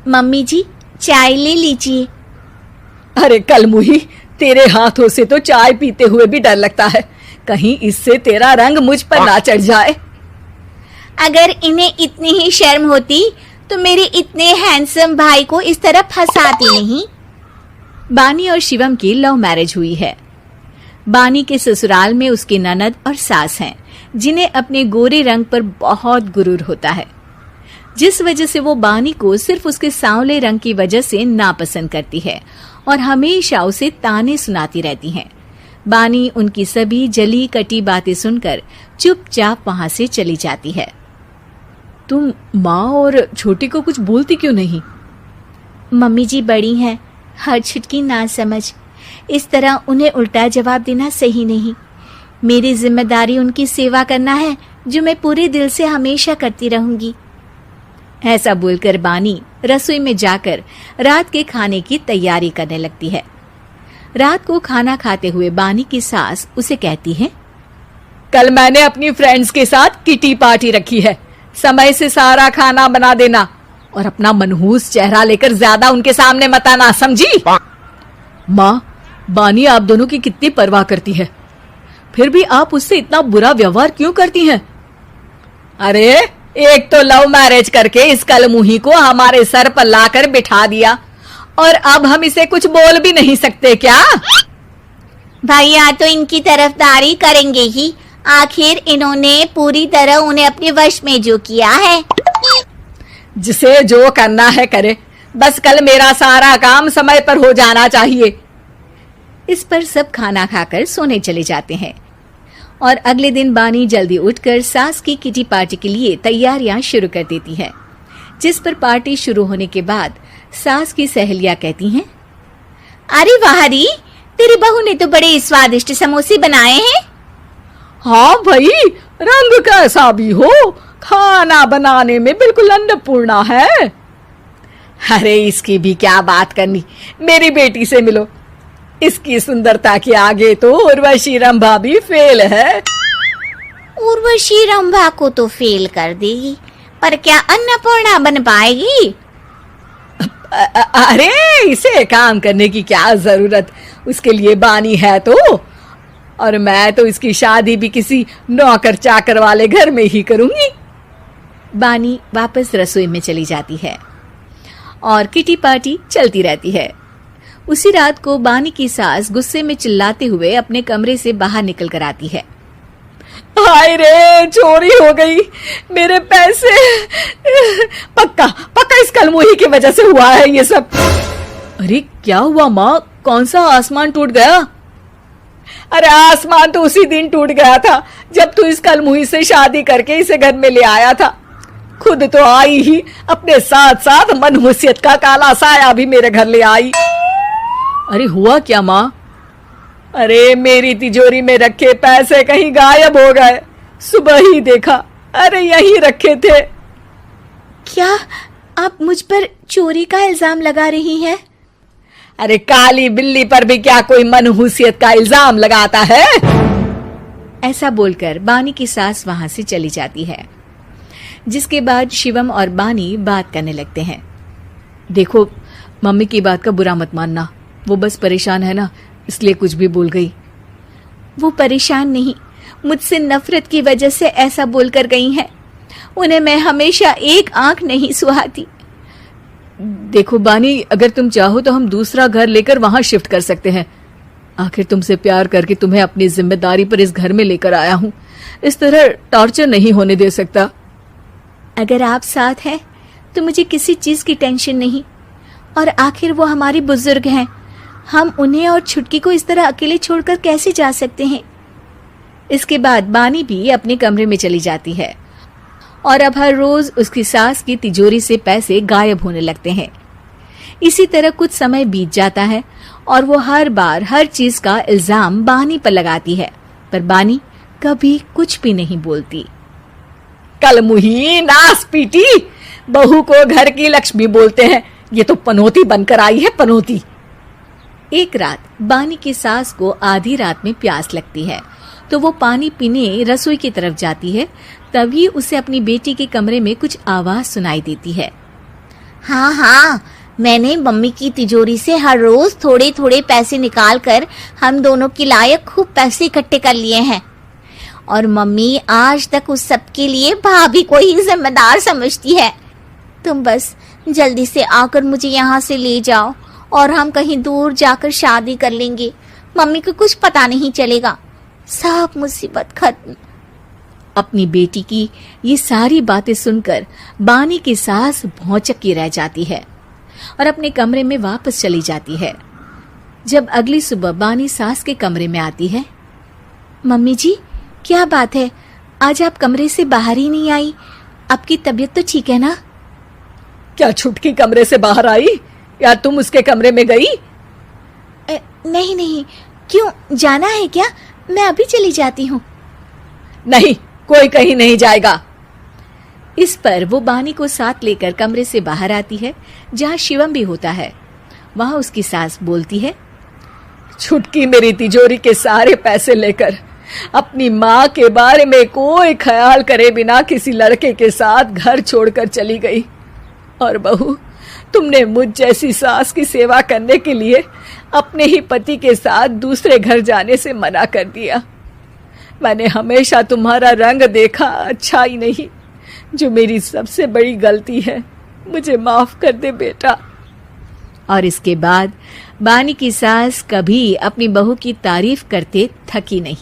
Mummy जी, चाय ले लीजिए। अरे कलमुही, तेरे हाथों से तो चाय पीते हुए भी डर लगता है, कहीं इससे तेरा रंग मुझ पर ना चढ़ जाए। अगर इन्हें इतनी ही शर्म होती तो मेरे इतने हैंडसम भाई को इस तरह फंसाती नहीं। बानी और शिवम की लव मैरिज हुई है। बानी के ससुराल में उसकी ननद और सास हैं, जिन्हें अपने गोरे रंग पर बहुत गुरूर होता है, जिस वजह से वो बानी को सिर्फ उसके सांवले रंग की वजह से नापसंद करती है और हमेशा उसे ताने सुनाती रहती हैं। बानी उनकी सभी जली कटी बातें सुनकर चुपचाप वहां से चली जाती है। तुम माँ और छोटी को कुछ बोलती क्यों नहीं? मम्मी जी बड़ी हैं, हर छुटकी ना समझ, इस तरह उन्हें उल्टा जवाब देना सही नहीं। मेरी जिम्मेदारी उनकी सेवा करना है, जो मैं पूरे दिल से हमेशा करती रहूंगी। ऐसा बोलकर बानी रसोई में जाकर रात के खाने की तैयारी करने लगती है। रात को खाना खाते हुए बानी की सास उसे कहती है, कल मैंने अपनी फ्रेंड्स के साथ किटी पार्टी रखी है, समय से सारा खाना बना देना और अपना मनहूस चेहरा लेकर ज्यादा उनके सामने मत आना, समझी? माँ, बानी आप दोनों की कितनी परवाह करती है, फिर भी आप उससे इतना बुरा व्यवहार क्यों करती हैं? अरे एक तो लव मैरिज करके इस कलमुही को हमारे सर पर लाकर बिठा दिया और अब हम इसे कुछ बोल भी नहीं सकते क्या? भैया तो इनकी तरफदारी करेंगे ही, आखिर इन्होंने पूरी तरह उन्हें अपने वश में जो किया है। जिसे जो करना है करे, बस कल मेरा सारा काम समय पर हो जाना चाहिए। इस पर सब खाना खाकर सोने चले जाते हैं और अगले दिन बानी जल्दी उठकर सास की किटी पार्टी के लिए तैयारियां शुरू कर देती है, जिस पर पार्टी शुरू होने के बाद सास की सहेलियां कहती हैं, अरे वाह री, तेरी बहू ने तो बड़े स्वादिष्ट समोसे बनाए हैं। हाँ भाई, रंग कैसा भी हो, खाना बनाने में बिल्कुल अन्नपूर्णा है। अरे इसकी भी क्या बात करनी, मेरी बेटी से मिलो, इसकी सुंदरता के आगे तो उर्वशी रंभा भी फेल है। उर्वशी रंभा को तो फेल कर देगी, पर क्या अन्नपूर्णा बन पाएगी? अरे इसे काम करने की क्या जरूरत, उसके लिए बानी है तो, और मैं तो इसकी शादी भी किसी नौकर चाकर वाले घर में ही करूंगी। बानी वापस रसोई में चली जाती है और किटी पार्टी चलती रहती है। उसी रात को बानी की सास गुस्से में चिल्लाते हुए अपने कमरे से बाहर निकल कर आती है। हाय रे, चोरी हो गई, मेरे पैसे, पक्का पक्का इस कलमुही की वजह से हुआ है ये सब। अरे क्या हुआ माँ, कौन सा आसमान टूट गया? अरे आसमान तो उसी दिन टूट गया था जब तू इस कलमुही से शादी करके इसे घर में ले आया था। खुद तो आई ही, अपने साथ साथ मनहूसियत का काला साया भी मेरे घर ले आई। अरे हुआ क्या माँ? अरे मेरी तिजोरी में रखे पैसे कहीं गायब हो गए, सुबह ही देखा, अरे यहीं रखे थे। क्या आप मुझ पर चोरी का इल्जाम लगा रही हैं? अरे काली बिल्ली पर भी क्या कोई मनहूसियत का इल्जाम लगाता है? ऐसा बोलकर बानी की सास वहां से चली जाती है, जिसके बाद शिवम और बानी बात करने लगते हैं। देखो, मम्मी की बात का बुरा मत मानना, वो बस परेशान है ना, इसलिए कुछ भी बोल गई। वो परेशान नहीं, मुझसे नफरत की वजह से ऐसा बोलकर गई हैं। उन्हें मैं हमेशा एक आंख नहीं सुहाती। देखो बानी, अगर तुम चाहो तो हम दूसरा घर लेकर वहां शिफ्ट कर सकते हैं। आखिर तुमसे प्यार करके तुम्हें अपनी जिम्मेदारी पर इस घर में लेकर आया हूं, इस तरह टॉर्चर नहीं होने दे सकता। अगर आप साथ हैं तो मुझे किसी चीज की टेंशन नहीं, और आखिर वो हमारी बुजुर्ग हैं, हम उन्हें और छुटकी को इस तरह अकेले छोड़कर कैसे जा सकते हैं? इसके बाद बानी भी अपने कमरे में चली जाती है और अब हर रोज उसकी सास की तिजोरी से पैसे गायब होने लगते हैं। इसी तरह कुछ समय बीत जाता है और वो हर बार हर चीज का इल्जाम बानी पर लगाती है, पर बानी कभी कुछ भी नहीं बोलती। कलमुही नास पीटी, बहू को घर की लक्ष्मी बोलते हैं, ये तो पनौती बनकर आई है, पनौती। एक रात बानी की सास को आधी रात में प्यास लगती है, तो वो पानी पीने रसोई की तरफ जाती है। तभी उसे अपनी बेटी के कमरे में कुछ आवाज सुनाई देती है। हाँ हाँ, मैंने मम्मी की तिजोरी से हर रोज थोड़े थोड़े पैसे निकाल कर हम दोनों के लायक खूब पैसे इकट्ठे कर लिए हैं। और मम्मी आज तक उस सब के लिए भाभी को ही जिम्मेदार समझती है। तुम बस जल्दी से आकर मुझे यहाँ से ले जाओ और हम कहीं दूर जाकर शादी कर लेंगे। मम्मी को कुछ पता नहीं चलेगा, सब मुसीबत खत्म। अपनी बेटी की ये सारी बातें सुनकर बानी की सास भौचक्की रह जाती है और अपने कमरे में वापस चली जाती है। जब अगली सुबह बानी सास के कमरे में आती है, मम्मी जी, क्या बात है, आज आप कमरे से बाहर ही नहीं आई? आपकी तबीयत तो ठीक है ना? क्या छुटकी कमरे से बाहर आई या तुम उसके कमरे में गई? नहीं नहीं, क्यों, जाना है क्या? मैं अभी चली जाती हूँ। नहीं, कोई कहीं नहीं जाएगा। इस पर वो बानी को साथ लेकर कमरे से बाहर आती है, जहाँ शिवम भी होता है। वहां उसकी सास बोलती है, छुटकी मेरी तिजोरी के सारे पैसे लेकर अपनी माँ के बारे में कोई ख्याल करे बिना किसी लड़के के साथ घर छोड़कर चली गई। और बहू, तुमने मुझ जैसी सास की सेवा करने के लिए अपने ही पति के साथ दूसरे घर जाने से मना कर दिया। मैंने हमेशा तुम्हारा रंग देखा अच्छा ही नहीं, जो मेरी सबसे बड़ी गलती है। मुझे माफ कर दे बेटा। और इसके बाद बानी की सास कभी अपनी बहू की तारीफ करते थकी नहीं।